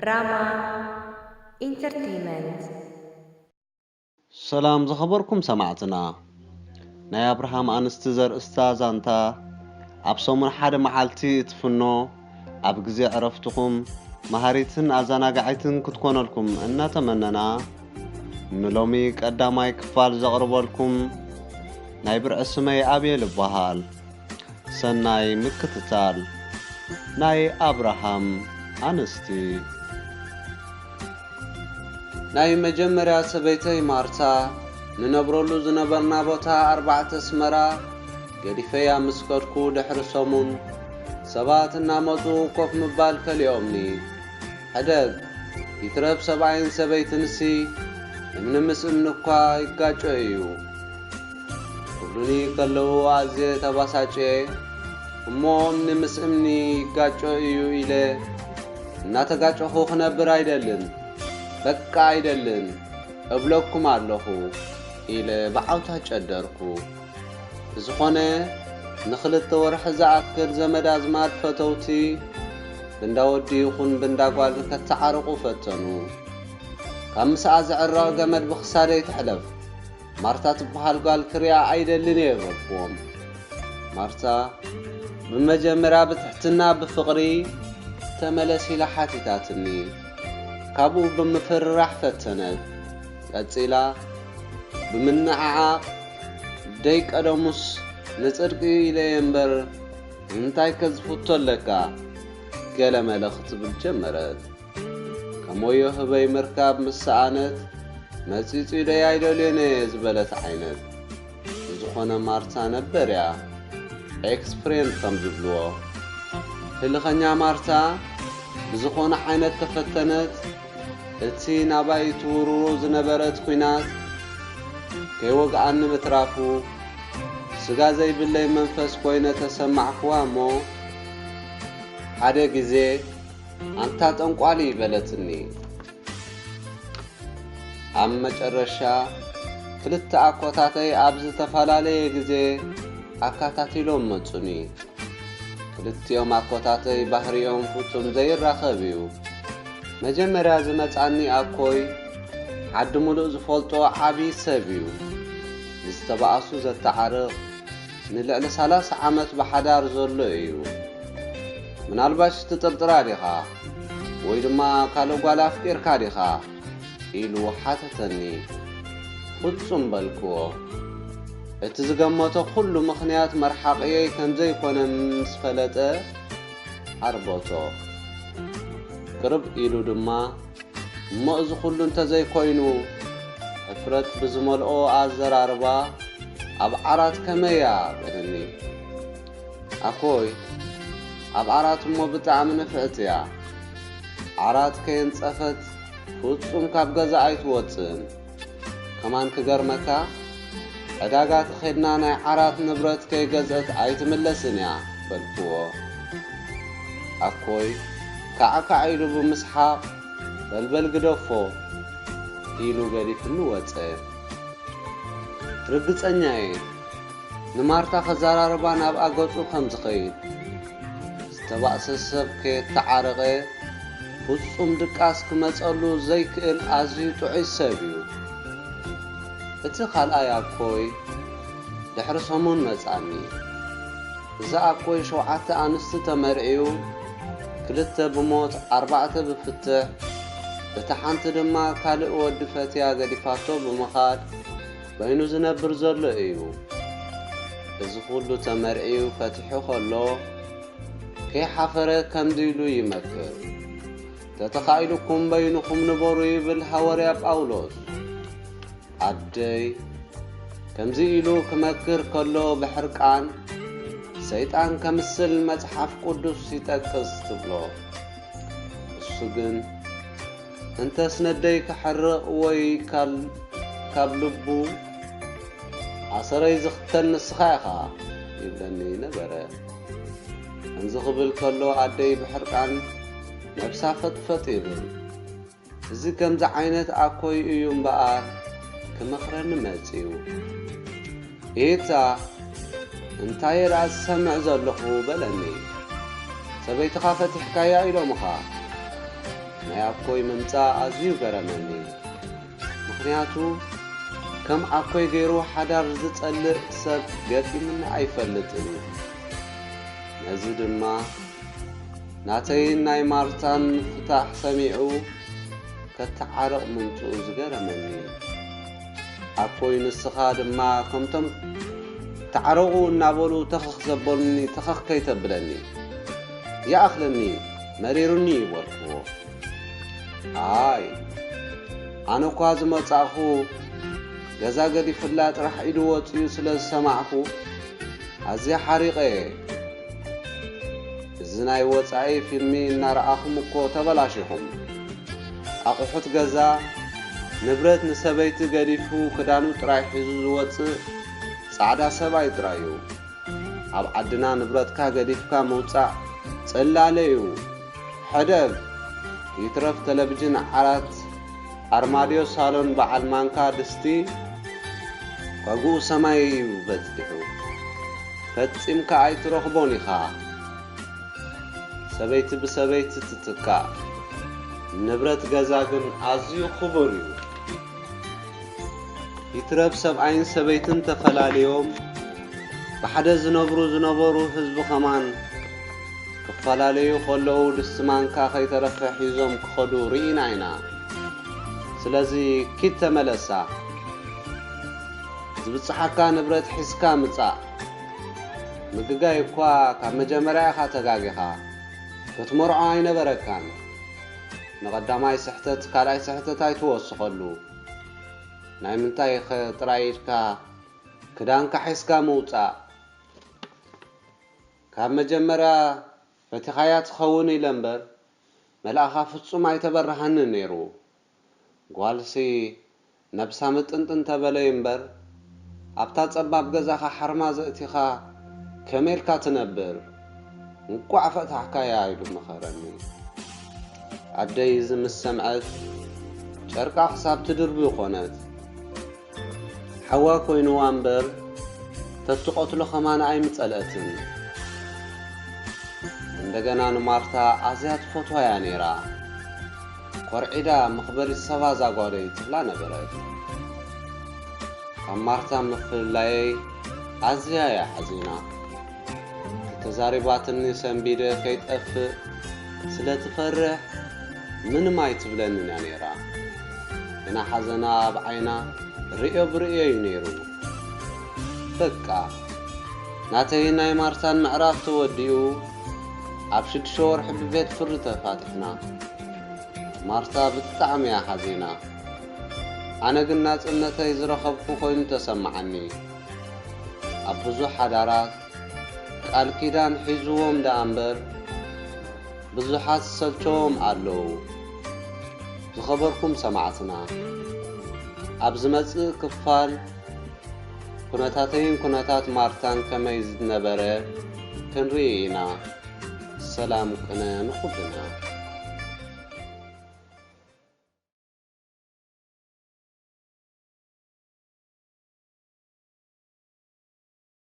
Rama Entertainment. سلام زخبركم سمعتنا ناي أبرهام أنستی زر استازانتا أبصمون حد معلتي تفنو أبجزي عرفتكم مهاريتن أزانا قاعدين كتكون لكم إن تمننا نلومي قدامي كفال زغرب لكم نايبر اسمي أبي لبهال سناي مكتتال ناي أبرهام أنستی ناي مجمرة سبيتي مارتا ننبرلو زنبرنا بوتا 4 سمرا قديفيا مسكتكو دحر سمون سبات نامطو كوف مبال كاليومني حدق يترب 70 سبيت نسي من مسئم نكوا يقاچو ايو كلوني كلو عزي تباساچي امو من مسئمني يقاچو ايو إلي ناتقاچو خوخ نبر ايدلن በቃ አይደለም እብለኩም አለሁ ኢለ ባዓውታ ጨደርኩ ዝኾነ ንኽልተ ወርሕ ዝኣክል ዘመድ ኣዝማድ ፈተውቲ እንዳወዲ ይኹን ብንዳጓል ከተዓርቁ ፈተኑ ካብ ምሳኣ ዝዕራው ገመድ ብኽሳደይ ትሕለፍ ማርታ ትበሃል ጓል ክርያ አይደልን የበልኩም ማርታ በመጀመሪያ ብትሕትና ብፍቕሪ ተመለሲ ለሓቲታትኒ كابو بمفرح فتنت قصيلا بمنععاق ديك ادموس نصرقي لينبر انتاي كزفوتو لكا قال ملخت بالجمرت كمويه هبي مركب مسعانت مصيصي دي ايدولينه زبلت عينت زخونه مارتا نبريا اكسبرين كمزبلو هلخنيا مارتا بزخونه عينت تفتنت እቲ ናባይ ትውርሮ ዝነበረት ኩናት ከይወግኣን ምትራፉ ስጋ ዘይብለይ መንፈስ ኮይነ ተሰማዕክዋ እሞ ሓደ ግዜ አንታ ጠንቋሊ ይበለትኒ ኣብ መጨረሻ ክልተ ኣኮታተይ ኣብ ዝተፈላለየ ግዜ ኣካታቲሎም መጹኒ ክልቲኦም ኣኮታተይ ባህሪኦም ፍጹም ዘይራኸብ እዩ መጀመርያ ዝመጻኒ ኣኮይ ዓዲ ሙሉእ ዝፈልጦ ዓቢ ሰብ እዩ ዝተባኣሱ ዘተዓርቕ ንልዕሊ 30 ዓመት ብሓዳር ዘሎ እዩ ምናልባሽ ትጥርጥራ ዲኻ ወይ ድማ ካልእ ጓል ኣፍቂርካ ዲኻ ኢሉ ሓተተኒ ፍጹም በልክዎ እቲ ዝገመቶ ኩሉ ምኽንያት መርሓቕየይ ከምዘይኮነ ምስ ፈለጠ ዓርቦቶ ቅርብ ኢሉ ድማ እሞእዚ ኩሉ እንተዘይኮይኑ እፍረት ብዝመልኦ ኣዘራርባ ኣብ ዓራት ከመያ በለኒ ኣኮይ ኣብ ዓራት እሞ ብጣዕሚ ንፍዕት እያ ዓራት ከየንፀፈት ፍጹም ካብ ገዛ ኣይትወፅን ከማን ክገርመካ ዕዳጋ ተኸድና ናይ ዓራት ንብረት ከይገዝአት ኣይትምለስን እያ በልክዎ ኣኮይ كعكا عيلو بمسحاق بلبل قدفو إيلو قليف النواتي رقص أنياي نمارتا خزارة ربان أبقى قطو خمس خيل استبأس السب كي تعارغي فصوم دكاس كمسألو زي كيل عزيو تعيش سابيو اتخال آيا كوي لحرسهمون مزعني إذا أكوي شوعات أنستي تمرعيو كلتا بموت 4 بفتح بتحانت دما كالئ ود فتيا غديفاتو بمخاد بينو زنبر زلو ايو እዚ ሁሉ ተመርዒዩ ፈትሑ ከሎ ከይሓፈረ ከምዚሉ ይመክር ተተኻኢሉኩም በይንኩም ንበሩ ይብል ሐዋርያ ጳውሎስ አደይ ከምዚ ኢሉ ክመክር ከሎ ብሕርቃን ሰይጣን ከምስል መጽሐፍ ቅዱስ ሲጠቅስ ትብሎ እሱ ግን እንተስ ነደይ ከሐርቕ ወይ ካብ ልቡ ኣሰረይ ዝኽተል ንስኻ ኢኻ ይብለኒ ነበረ እንዚ ክብል ከሎ ኣደይ ብሕርቃን ነብሳ ፈጥፈጥ ይብል እዚ ከምዚ ዓይነት ኣኮይ እዩ እምበኣር ክመኽረኒ መጺኡ ኢታ እንታይ ራስ ሰምዕ ዘለኹ በለኒ ሰበይትኻ ፈቲሕካያ ኢሎምኻ ናይ ኣኮይ ምምፃ ኣዝዩ ገረመኒ ምክንያቱ ከም ኣኮይ ገይሩ ሓዳር ዝጸልእ ሰብ ገጢምና ኣይፈልጥን ነዚ ድማ ናተይ ናይ ማርታን ፍታሕ ሰሚዑ ከተዓረቕ ምምፅኡ ዝገረመኒ ኣኮይ ንስኻ ድማ ከምቶም ተዓረቑ እናበሉ ተኸኽ ዘበሉኒ ተኸኽ ከይተብለኒ ይኣኽለኒ መሪሩኒ ይበልክዎ ኣይ ኣነ እኳ ዝመጻእኹ ገዛ ገዲፍላ ጥራሕ ኢሉ ወፂኡ ስለ ዝሰማዕኹ ኣዝያ ሓሪቐ እዚ ናይ ወፃኢ ፊልሚ እናረኣኹም እኮ ተበላሽኹም ኣቑሑት ገዛ ንብረት ንሰበይቲ ገዲፉ ክዳኑ ጥራይ ሒዙ ዝወፅእ ጻዕዳ ሰብኣይ ጥራዩ ኣብ ዓድና ንብረትካ ገዲፍካ መውፃእ ጸላለ እዩ ሕደግ ይትረፍ ቴሌቪዥን ዓራት ኣርማድዮ ሳሎን በዓል ማንካ ድስቲ ወጉ ሰማይ በጽሑ ፈጺምካ ኣይትረኽቦን ኢኻ ሰበይቲ ብሰበይቲ ትትካ ንብረት ገዛ ግን ኣዝዩ ክቡር እዩ ይትረፍ ሰብኣይን ሰበይትን ተፈላለዮም ብሓደ ዝነበሩ ህዝቢ ኸማን ክፈላለዩ ከለዉ ድስቲ ማንካ ከይተረፈ ሒዞም ክኸዱ ርኢና ኢና ስለዚ ኪድ ተመለሳ ዝብጽሓካ ንብረት ሒዝካ ምጻእ ምግጋይ እኳ ካብ መጀመርያ ኢኻ ተጋጊኻ ክትመርዖ ኣይነበረካን ንቐዳማይ ስሕተት ካልኣይ ስሕተት ኣይትወስኸሉ ናይ ምንታይ ጥራይ ኢድካ ክዳንካ ሒዝካ ምውፃእ ካብ መጀመርያ ፈቲኻያ ትኸውን ኢለ እምበር መልኣኻ ፍጹም ኣይተበርሃንን ነይሩ ጓልሲ ነብሳ ምጥንጥን ተበለይ እምበር ኣብታ ጸባብ ገዛኻ ሓርማ ዘእቲኻ ከመይልካ ትነብር እንቋዕ ፈታሕካያ ኢሉ መኸረኒ ኣደይ ዝምስ ሰምዐት ጨርቃ ክሳብ ትድርቢ ኾነት ሓዋ ኮይኑዋ እምበር ተትቆትሎ ኸማን ኣይምጸልአትን እንደገና ንማርታ ኣዝያ ትፈትዋያ ነይራ ቆርዒዳ መኽበሪት ሰባ ዛጓደይ ትብላ ነበረት ካብ ማርታ ምፍላየይ ኣዝያ እያ ሓዚና ተዛሪባትኒ ሰንቢደ ከይጠፍእ ስለ ትፈርሕ ምንም ኣይትብለንን እያ ነይራ ግና ሓዘና ብዓይና ርእዮ ብርእዮ እዩ ነይሩ በቃ ናተይ ናይ ማርታን ምዕራፍ ተወዲኡ ኣብ 6 ወርሒ ብቤት ፍሪ ተፋቲሕና ማርታ ብጣዕሚ እያ ሓዚና ኣነ ግን ናጽነተይ ዝረኸብኩ ኮይኑ ተሰማዓኒ ኣብ ብዙሕ ሓዳራት ቃል ኪዳን ሒዝዎም ደኣ እምበር ብዙሓት ዝሰልቸዎም ኣለዉ ዝኸበርኩም ሰማዕትና ኣብ ዝመጽእ ክፋል ኩነታተይን ኩነታት ማርታን ከመይ ዝነበረ ክንርኢ ኢና ሰላም ቅነ ንኹልና